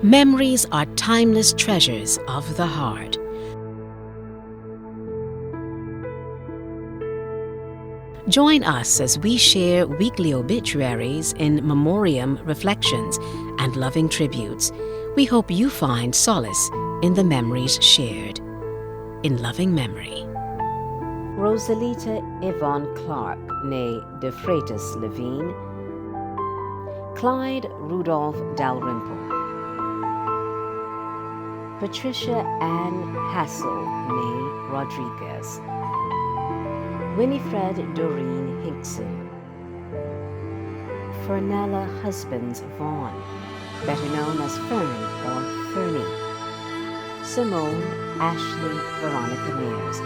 Memories are timeless treasures of the heart. Join us as we share weekly obituaries in memoriam reflections and loving tributes. We hope you find solace in the memories shared. In loving memory. Rosalita Yvonne Clark, née De Freitas Levine. Clyde Rudolph Dalrymple. Patricia Ann Hassel, née Rodriguez. Winifred Doreen Hinkson. Fernella Husbands Vaughn, better known as Fern or Fernie. Simone Ashley Veronica Mears.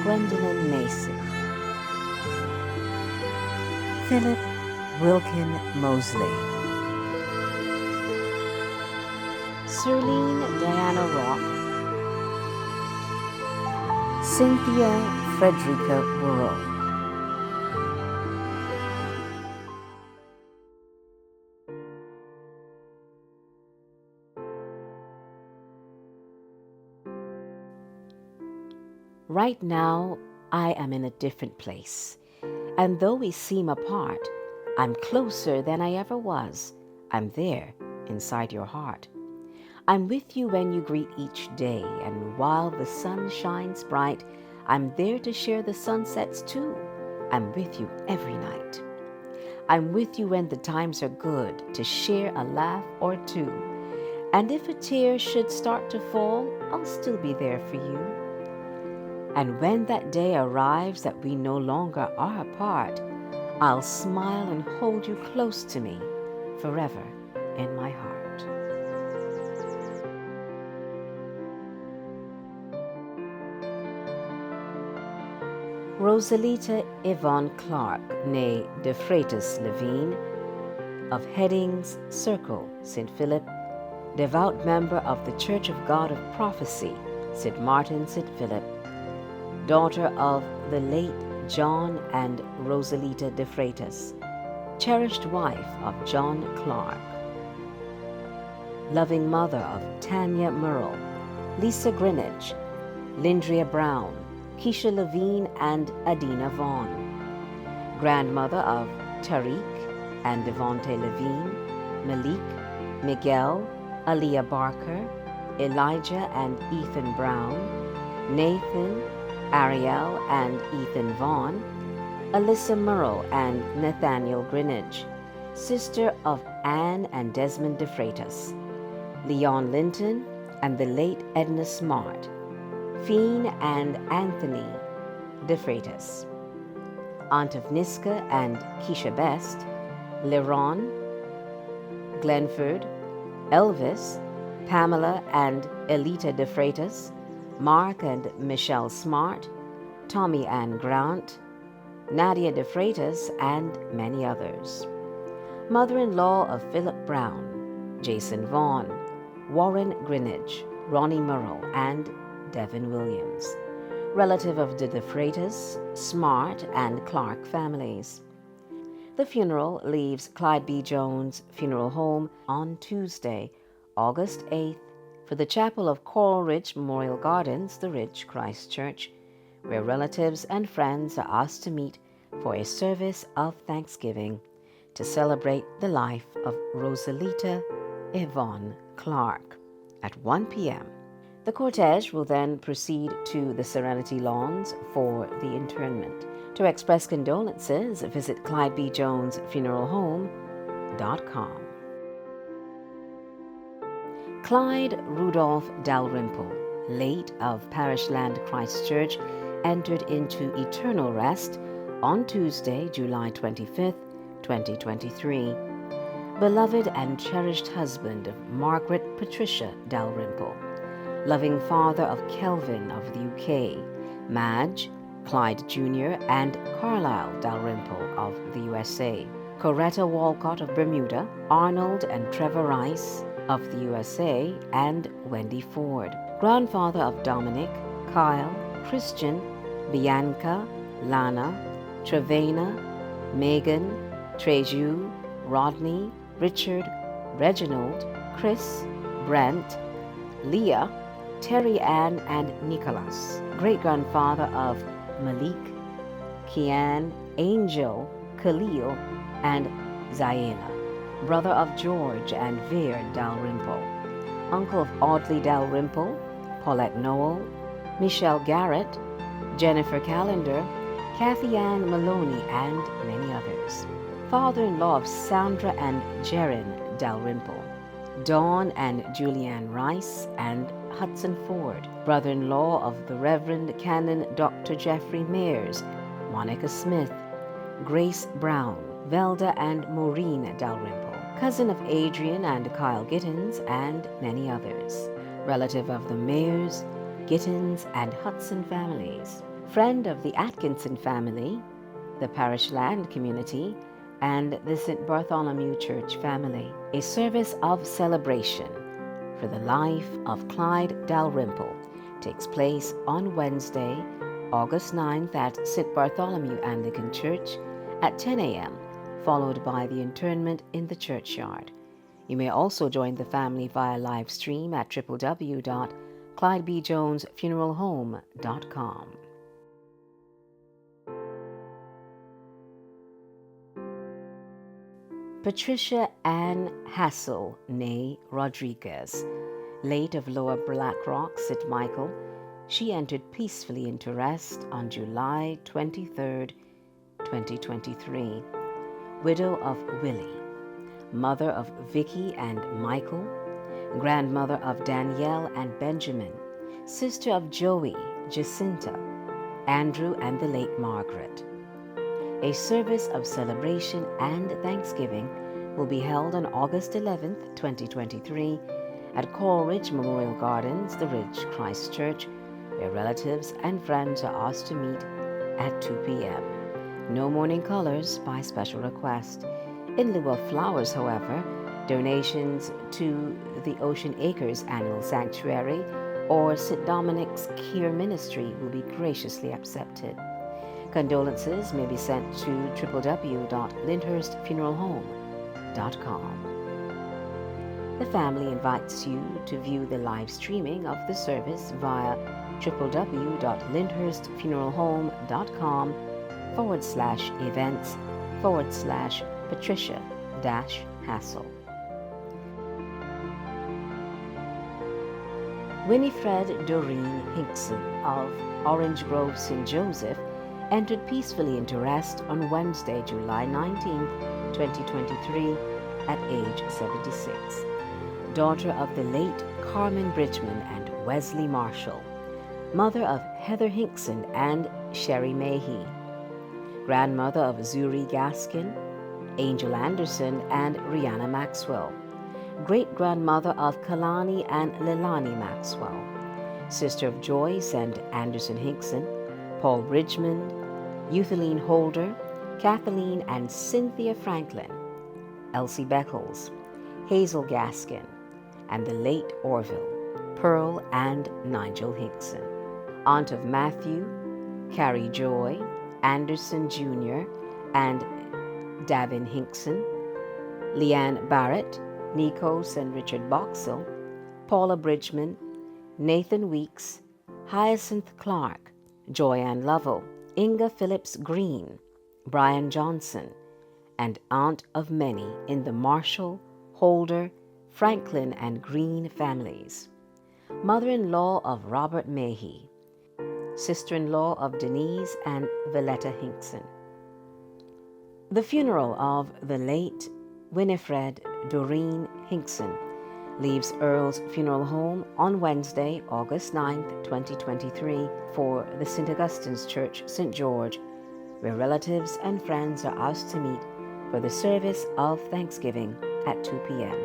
Gwendolyn Mason. Philip Wilkin Mosley. Serlene Diana Rock. Cynthia Frederica Worrell. Right now, I am in a different place, and though we seem apart, I'm closer than I ever was. I'm there, inside your heart. I'm with you when you greet each day, and while the sun shines bright, I'm there to share the sunsets too. I'm with you every night. I'm with you when the times are good, to share a laugh or two. And if a tear should start to fall, I'll still be there for you. And when that day arrives that we no longer are apart, I'll smile and hold you close to me, forever in my heart. Rosalita Yvonne Clark, née De Freitas Levine, of Headings Circle, St. Philip, devout member of the Church of God of Prophecy, St. Martin, St. Philip, daughter of the late John and Rosalita De Freitas, cherished wife of John Clark, loving mother of Tanya Murrell, Lisa Greenidge, Lindria Brown, Keisha Levine and Adina Vaughn, grandmother of Tariq and Devonte Levine, Malik, Miguel, Aaliyah Barker, Elijah and Ethan Brown, Nathan, Ariel and Ethan Vaughn, Alyssa Murrell and Nathaniel Greenidge, sister of Anne and Desmond De Freitas, Leon Linton and the late Edna Smart, Fiend and Anthony De Freitas, aunt of Niska and Keisha Best, Leron, Glenford, Elvis, Pamela and Elita De Freitas, Mark and Michelle Smart, Tommy Ann Grant, Nadia De Freitas, and many others. Mother-in-law of Philip Brown, Jason Vaughn, Warren Greenidge, Ronnie Murrell, and Devin Williams. Relative of the De Freitas, Smart, and Clark families. The funeral leaves Clyde B. Jones Funeral Home on Tuesday, August 8th, for the chapel of Coral Ridge Memorial Gardens, the Ridge Christchurch, where relatives and friends are asked to meet for a service of thanksgiving to celebrate the life of Rosalita Yvonne Clark at 1 p.m. The cortege will then proceed to the Serenity Lawns for the interment. To express condolences, visit ClydeBJonesFuneralHome.com. Clyde Rudolph Dalrymple, late of Parish Land Christchurch, entered into eternal rest on Tuesday, July 25th, 2023. Beloved and cherished husband of Margaret Patricia Dalrymple, loving father of Kelvin of the UK, Madge, Clyde Jr., and Carlisle Dalrymple of the USA, Coretta Walcott of Bermuda, Arnold and Trevor Rice of the USA, and Wendy Ford, grandfather of Dominic, Kyle, Christian, Bianca, Lana, Trevena, Megan, Treju, Rodney, Richard, Reginald, Chris, Brent, Leah, Terry Ann, and Nicholas. Great-grandfather of Malik, Kian, Angel, Khalil, and Zayela. Brother of George and Veer Dalrymple. Uncle of Audley Dalrymple, Paulette Noel, Michelle Garrett, Jennifer Callender, Kathy Ann Maloney, and many others. Father-in-law of Sandra and Jaron Dalrymple. Dawn and Julianne Rice and Hudson Ford. Brother-in-law of the Reverend Canon Dr. Jeffrey Mears, Monica Smith, Grace Brown, Velda and Maureen Dalrymple. Cousin of Adrian and Kyle Gittins, and many others. Relative of the Mayers, Gittins, and Hudson families. Friend of the Atkinson family, the Parish Land community, and the St. Bartholomew Church family. A service of celebration for the life of Clyde Dalrymple takes place on Wednesday, August 9th at St. Bartholomew Anglican Church at 10 a.m., followed by the interment in the churchyard. You may also join the family via live stream at www.clydebjonesfuneralhome.com. Patricia Ann Hassel, née Rodriguez, late of Lower Blackrock, St. Michael, she entered peacefully into rest on July 23, 2023. Widow of Willie, mother of Vicky and Michael, grandmother of Danielle and Benjamin, sister of Joey, Jacinta, Andrew, and the late Margaret. A service of celebration and thanksgiving will be held on August 11, 2023, at Coleridge Memorial Gardens, The Ridge Christchurch, where relatives and friends are asked to meet at 2 p.m. No morning colors by special request. In lieu of flowers, however, donations to the Ocean Acres Annual Sanctuary or St. Dominic's Care Ministry will be graciously accepted. Condolences may be sent to www.lyndhurstfuneralhome.com. The family invites you to view the live streaming of the service via www.lyndhurstfuneralhome.com/events/Patricia-Hassel. Winifred Doreen Hinkson of Orange Grove, St. Joseph, entered peacefully into rest on Wednesday, July 19, 2023, at age 76. Daughter of the late Carmen Bridgman and Wesley Marshall, mother of Heather Hinkson and Sherry Mahey, grandmother of Zuri Gaskin, Angel Anderson, and Rihanna Maxwell, great-grandmother of Kalani and Lilani Maxwell, sister of Joyce and Anderson Hinkson, Paul Bridgman, Euthaline Holder, Kathleen and Cynthia Franklin, Elsie Beckles, Hazel Gaskin, and the late Orville, Pearl and Nigel Hinkson. Aunt of Matthew, Carrie Joy, Anderson Jr., and Davin Hinkson, Leanne Barrett, Nikos and Richard Boxell, Paula Bridgman, Nathan Weeks, Hyacinth Clark, Joyanne Lovell, Inga Phillips Green, Brian Johnson, and aunt of many in the Marshall, Holder, Franklin, and Green families. Mother-in-law of Robert Mahey, sister-in-law of Denise and Valletta Hinkson. The funeral of the late Winifred Doreen Hinkson leaves Earl's Funeral Home on Wednesday, August 9th, 2023, for the St. Augustine's Church, St. George, where relatives and friends are asked to meet for the service of Thanksgiving at 2 p.m.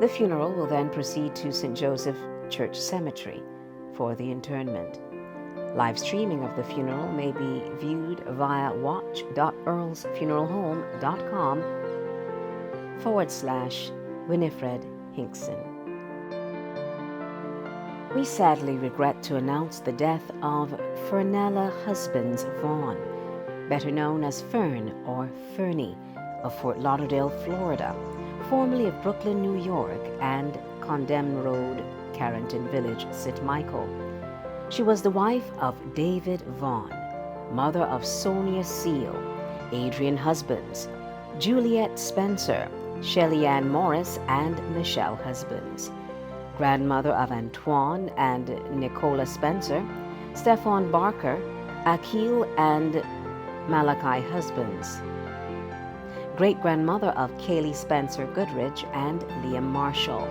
The funeral will then proceed to St. Joseph Church Cemetery for the interment. Live streaming of the funeral may be viewed via watch.earlsfuneralhome.com/Winifred Hinkson. We sadly regret to announce the death of Fernella Husbands Vaughn, better known as Fern or Fernie, of Fort Lauderdale, Florida, formerly of Brooklyn, New York, and Condemn Road, Carrington Village, St. Michael. She was the wife of David Vaughn, mother of Sonia Seal, Adrian Husbands, Juliet Spencer, Shelley Ann Morris, and Michelle Husbands, grandmother of Antoine and Nicola Spencer, Stefan Barker, Akil and Malachi Husbands, great-grandmother of Kaylee Spencer Goodrich and Liam Marshall,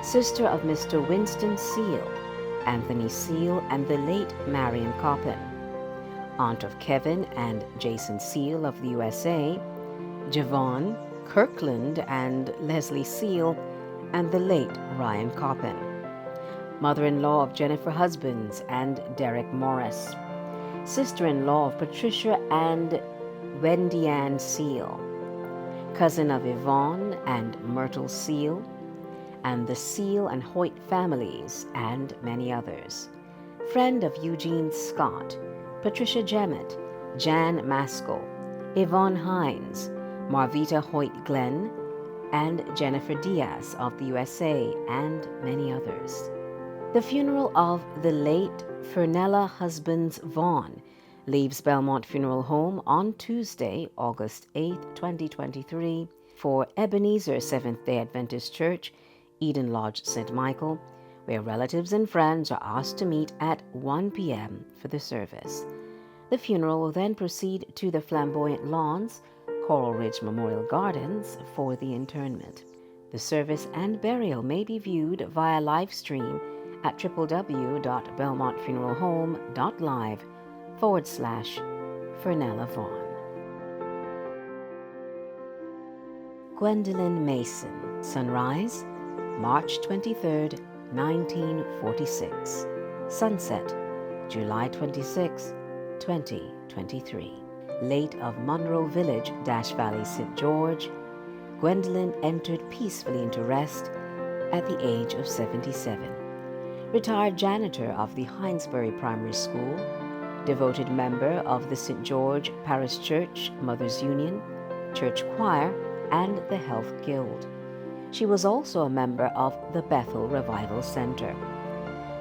sister of Mr. Winston Seal, Anthony Seal, and the late Marion Coppin, aunt of Kevin and Jason Seal of the USA, Javon, Kirkland, and Leslie Seal, and the late Ryan Coppin, mother-in-law of Jennifer Husbands and Derek Morris, sister-in-law of Patricia and Wendy Ann Seal, cousin of Yvonne and Myrtle Seal, and the Seal and Hoyt families, and many others. Friend of Eugene Scott, Patricia Jemmett, Jan Maskell, Yvonne Hines, Marvita Hoyt Glenn, and Jennifer Diaz of the USA, and many others. The funeral of the late Fernella Husbands Vaughn leaves Belmont Funeral Home on Tuesday, August 8, 2023, for Ebenezer Seventh-day Adventist Church, Eden Lodge, St. Michael, where relatives and friends are asked to meet at 1 p.m. for the service. The funeral will then proceed to the Flamboyant Lawns, Coral Ridge Memorial Gardens, for the interment. The service and burial may be viewed via live stream at www.belmontfuneralhome.live/Fernella Vaughn. Gwendolyn Mason, sunrise, March 23, 1946. Sunset, July 26, 2023. Late of Monroe Village, Dash Valley, St. George, Gwendolyn entered peacefully into rest at the age of 77. Retired janitor of the Hinesbury Primary School, devoted member of the St. George Parish Church Mothers Union, Church Choir, and the Health Guild. She was also a member of the Bethel Revival Center.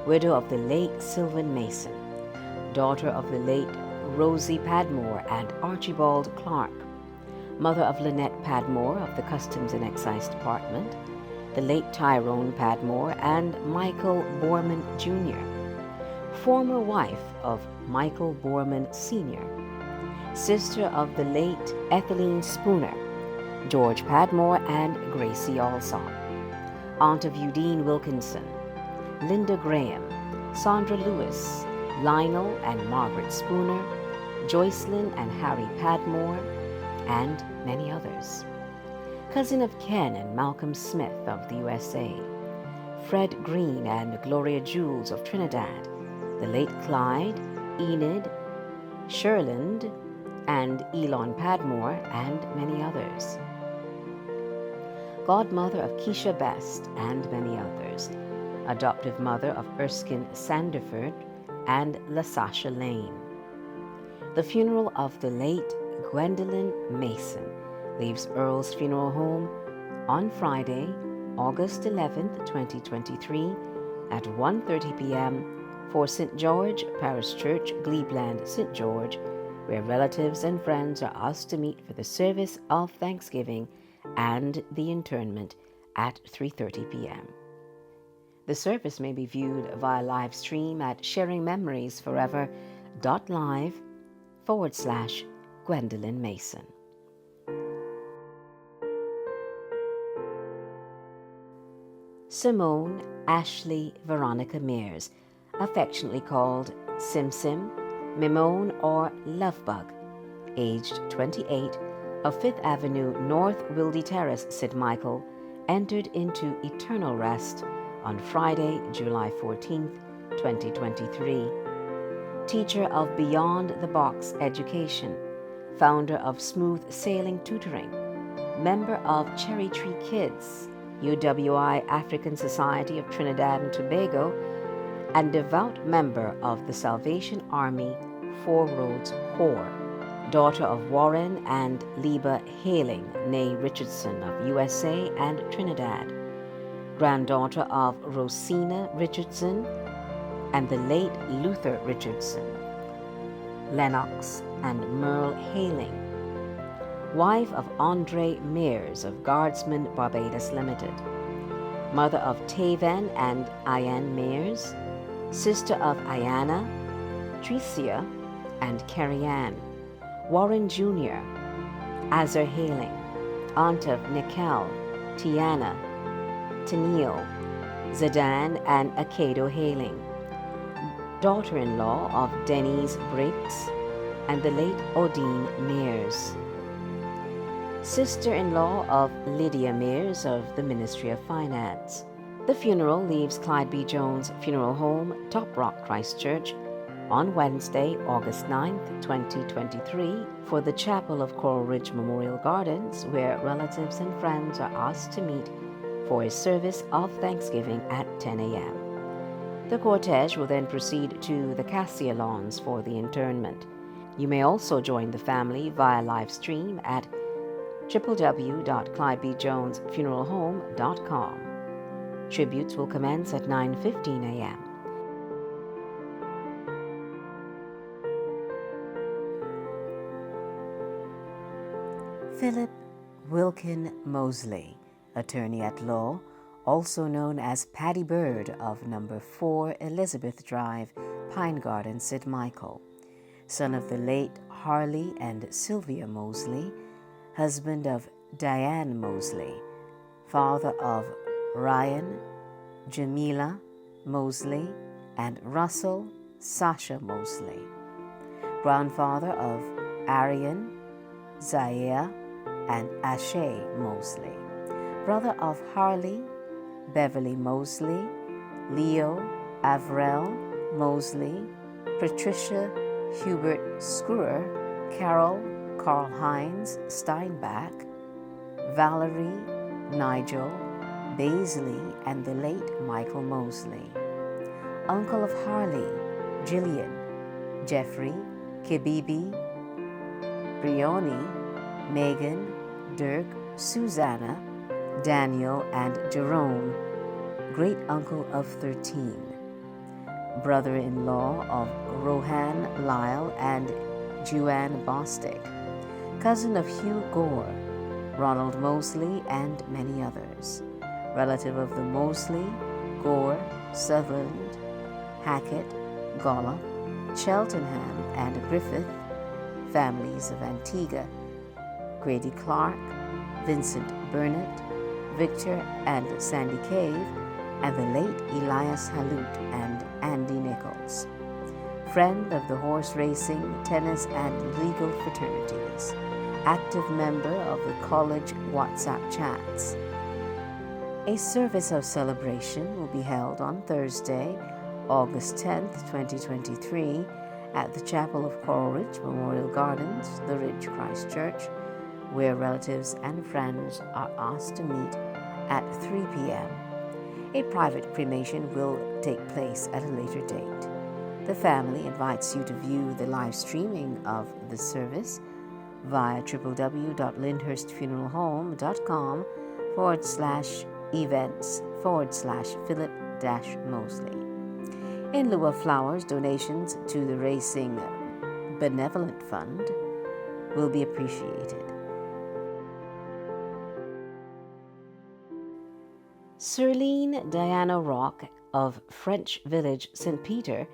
Widow of the late Sylvan Mason, daughter of the late Rosie Padmore and Archibald Clark, mother of Lynette Padmore of the Customs and Excise Department, the late Tyrone Padmore and Michael Borman Jr., former wife of Michael Borman Sr., sister of the late Etheline Spooner, George Padmore and Gracie Alsop, aunt of Eudine Wilkinson, Linda Graham, Sandra Lewis, Lionel and Margaret Spooner, Joycelyn and Harry Padmore, and many others. Cousin of Ken and Malcolm Smith of the USA, Fred Green and Gloria Jules of Trinidad, the late Clyde, Enid, Sherland, and Elon Padmore, and many others. Godmother of Keisha Best, and many others. Adoptive mother of Erskine Sanderford and LaSasha Lane. The funeral of the late Gwendolyn Mason leaves Earl's Funeral Home on Friday, August 11, 2023, at 1:30 p.m. for St. George Parish Church, Glebland, St. George, where relatives and friends are asked to meet for the service of Thanksgiving and the interment at 3:30 p.m. The service may be viewed via live stream at sharingmemories.live/Gwendolyn Mason. Simone Ashley Veronica Mears, affectionately called Sim Sim, Mimone, or Lovebug, aged 28, of 5th Avenue North Wildy Terrace, St. Michael, entered into eternal rest on Friday, July 14, 2023. Teacher of Beyond the Box Education, founder of Smooth Sailing Tutoring, member of Cherry Tree Kids, UWI African Society of Trinidad and Tobago, and devout member of the Salvation Army Four Roads Corps, daughter of Warren and Liba Haling, née Richardson of USA and Trinidad, granddaughter of Rosina Richardson and the late Luther Richardson, Lennox and Merle Haling, wife of Andre Mears of Guardsman Barbados Limited, mother of Tavan and Ian Mears, sister of Ayana, Tricia, and Carrie Ann, Warren Jr., Azar Haling, aunt of Nikel, Tiana, Tennille, Zadan, and Akado Haling, daughter-in-law of Denise Briggs and the late Odine Mears, sister-in-law of Lydia Mears of the Ministry of Finance. The funeral leaves Clyde B. Jones Funeral Home, Top Rock, Christchurch, on Wednesday, August 9th, 2023, for the Chapel of Coral Ridge Memorial Gardens, where relatives and friends are asked to meet for a service of Thanksgiving at 10 a.m. The cortege will then proceed to the Cassia Lawns for the interment. You may also join the family via live stream at www.clydebjonesfuneralhome.com. Tributes will commence at 9:15 a.m. Philip Wilkin Mosley, attorney at law, also known as Paddy Bird of number 4 Elizabeth Drive, Pine Garden, St. Michael, son of the late Harley and Sylvia Mosley, husband of Diane Mosley, father of Ryan, Jamila Mosley, and Russell Sasha Mosley, grandfather of Arian, Zaya, and Ashay Mosley, brother of Harley, Beverly Mosley, Leo Avril Mosley, Patricia Hubert Screwer, Carol Karl-Heinz Steinbach, Valerie Nigel Baisley, and the late Michael Mosley, uncle of Harley, Jillian, Jeffrey, Kibibi, Brioni, Megan, Dirk, Susanna, Daniel, and Jerome, great uncle of 13, brother-in-law of Rohan Lyle and Juan Bostic, cousin of Hugh Gore, Ronald Mosley, and many others, relative of the Mosley, Gore, Sutherland, Hackett, Golla, Cheltenham, and Griffith families of Antigua, Grady Clark, Vincent Burnett, Victor and Sandy Cave, and the late Elias Halut and Andy Nichols, friend of the horse racing, tennis, and legal fraternities, active member of the college WhatsApp chats. A service of celebration will be held on Thursday, August 10th, 2023, at the Chapel of Coral Ridge Memorial Gardens, The Ridge, Christchurch, where relatives and friends are asked to meet at 3 p.m. A private cremation will take place at a later date. The family invites you to view the live streaming of the service via www.lyndhurstfuneralhome.com/events/Philip-Mosley. In lieu of flowers, donations to the Racing Benevolent Fund will be appreciated. Sirlene Diana Rock of French Village, St. Peter,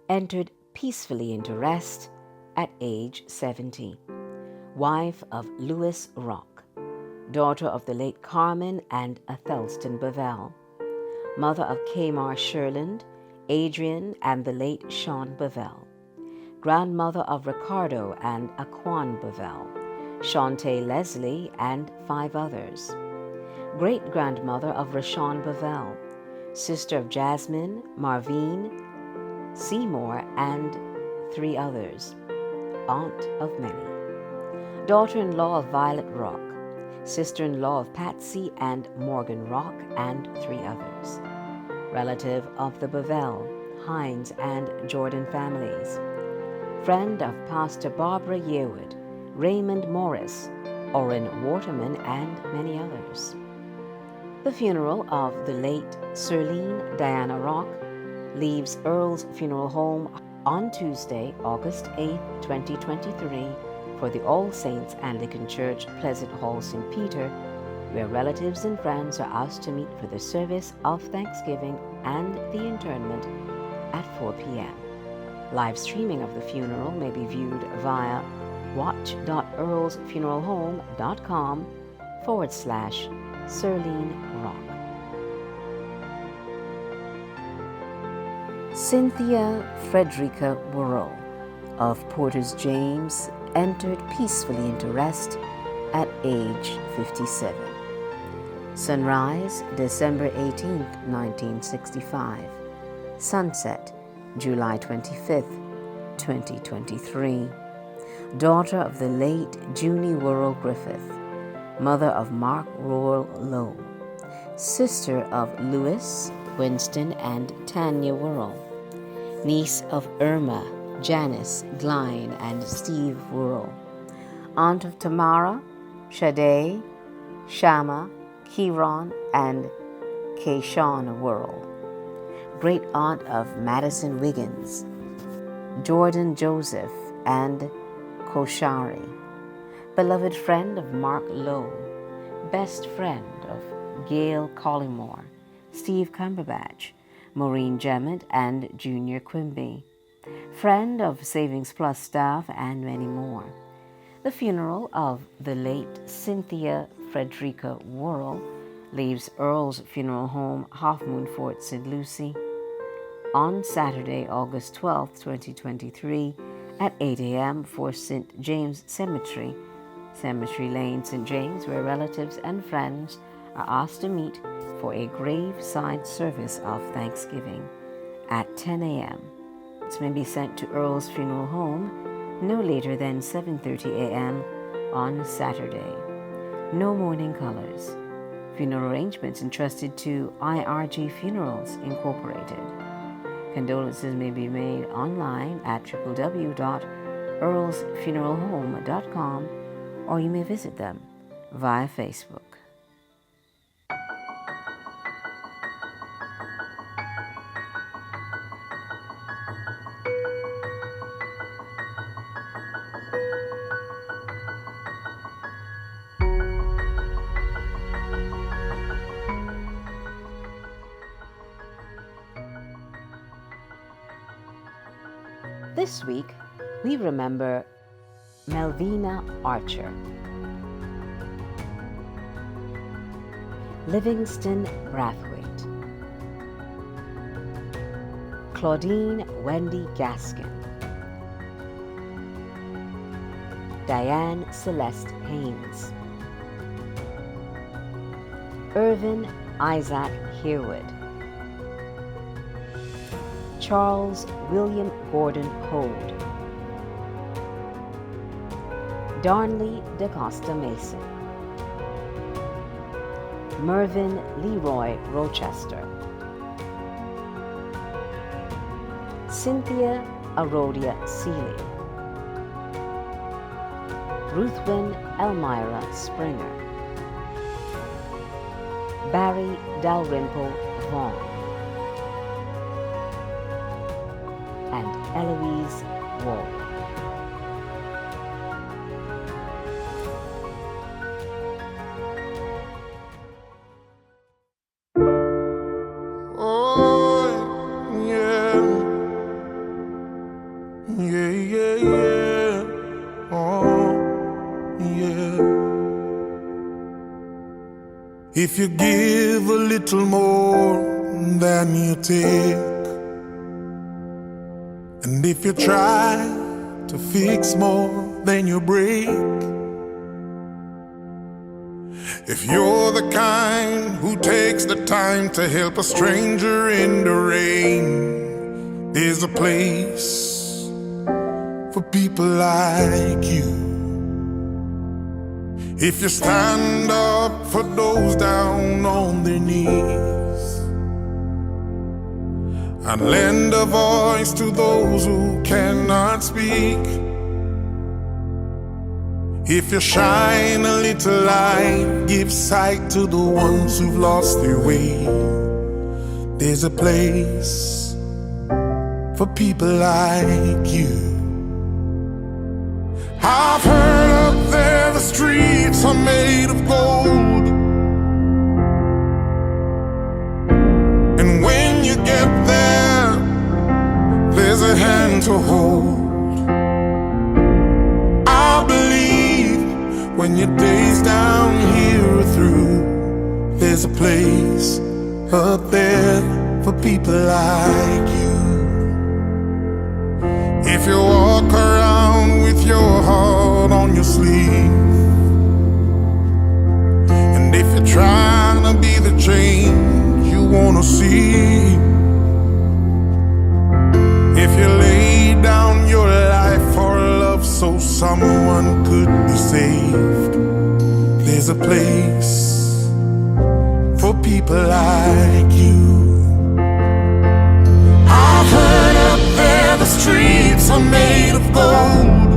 entered peacefully into rest at age 70. Wife of Louis Rock, daughter of the late Carmen and Athelstan Bevell, mother of Kamar Sherland, Adrian, and the late Sean Bevell, grandmother of Ricardo and Aquan Bevell, Shantae Leslie, and 5 others, great-grandmother of Rashawn Bevell, sister of Jasmine, Marvine, Seymour, and 3 others, aunt of many, daughter-in-law of Violet Rock, sister-in-law of Patsy and Morgan Rock, and 3 others, relative of the Bevell, Hines, and Jordan families, friend of Pastor Barbara Yearwood, Raymond Morris, Orrin Waterman, and many others. The funeral of the late Sirlene Diana Rock leaves Earl's Funeral Home on Tuesday, August 8, 2023, for the All Saints Anglican Church, Pleasant Hall, St. Peter, where relatives and friends are asked to meet for the service of Thanksgiving and the interment at 4 p.m. Live streaming of the funeral may be viewed via watch.earlsfuneralhome.com/Sirlene Rock. Cynthia Frederica Worrell of Porter's James entered peacefully into rest at age 57. Sunrise, December 18, 1965. Sunset, July 25, 2023. Daughter of the late Junie Worrell Griffith, mother of Mark Worrell Lowe, sister of Louis, Winston, and Tanya Worrell, niece of Irma, Janice, Glyne, and Steve Worrell, aunt of Tamara, Shade, Shama, Kieron, and Kayshawn Worrell, great aunt of Madison Wiggins, Jordan Joseph, and Koshari, beloved friend of Mark Lowe, best friend of Gail Collymore, Steve Cumberbatch, Maureen Jemmett, and Junior Quimby, friend of Savings Plus staff, and many more. The funeral of the late Cynthia Frederica Worrell leaves Earl's Funeral Home, Half Moon Fort, St. Lucie, on Saturday, August 12, 2023, at 8 a.m. for St. James Cemetery, Cemetery Lane, St. James, where relatives and friends are asked to meet for a graveside service of Thanksgiving at 10 a.m. This may be sent to Earl's Funeral Home no later than 7:30 a.m. on Saturday. No mourning colors. Funeral arrangements entrusted to IRG Funerals Incorporated. Condolences may be made online at www.earlsfuneralhome.com, or you may visit them via Facebook. This week, we remember Melvina Archer, Livingston Brathwaite, Claudine Wendy Gaskin, Diane Celeste Haynes, Irvin Isaac Herwood, Charles William Gordon Hode, Darnley DaCosta Mason, Mervyn Leroy Rochester, Cynthia Arodia Seeley, Ruthwin Elmira Springer, Barry Dalrymple Vaughn, and Eloise Wall. Oh, yeah. Yeah, yeah, yeah. Oh, yeah. If you give a little more than you take, and if you try to fix more than you break, if you're the kind who takes the time to help a stranger in the rain, there's a place for people like you. If you stand up for those down on their knees, and lend a voice to those who cannot speak. If you shine a little light, give sight to the ones who've lost their way. There's a place for people like you. I've heard up there the streets are made of gold, and when you get there, there's a hand to hold. I believe when your days down here are through, there's a place up there for people like you. If you walk around with your heart on your sleeve, and if you're trying to be the change you wanna see, if you lay down your life for love so someone could be saved, there's a place for people like you. I've heard up there the streets are made of gold,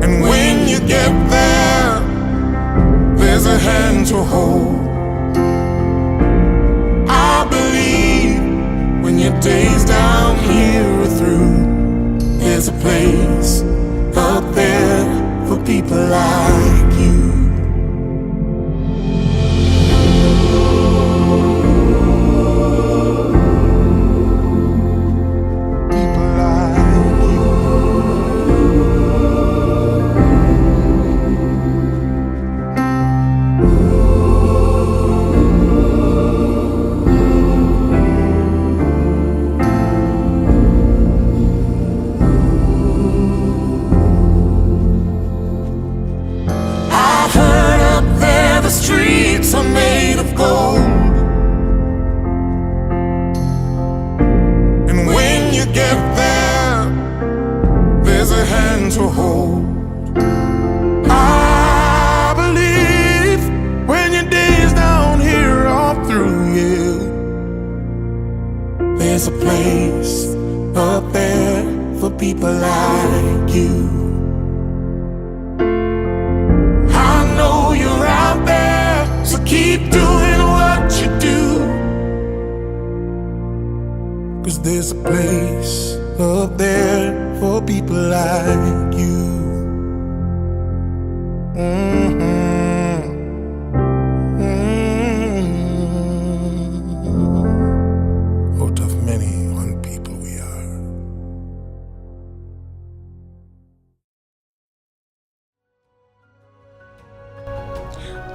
and when you get there, there's a hand to hold. I believe when your days down here are through, there's a place up there for people like you. Streets are made of gold, and when you get there, there's a hand to hold. I believe when your days down here are through, yeah, there's a place up there for people like you. So keep doing what you do, 'cause there's a place up there for people like you. Out of many one people we are.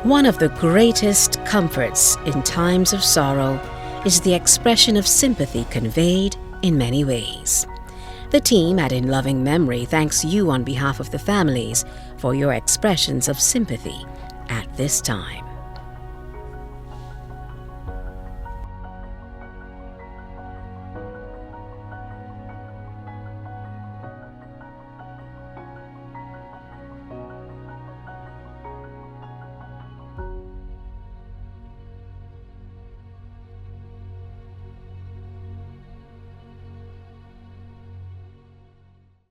One of the greatest comforts in times of sorrow is the expression of sympathy conveyed in many ways. The team at In Loving Memory thanks you on behalf of the families for your expressions of sympathy at this time.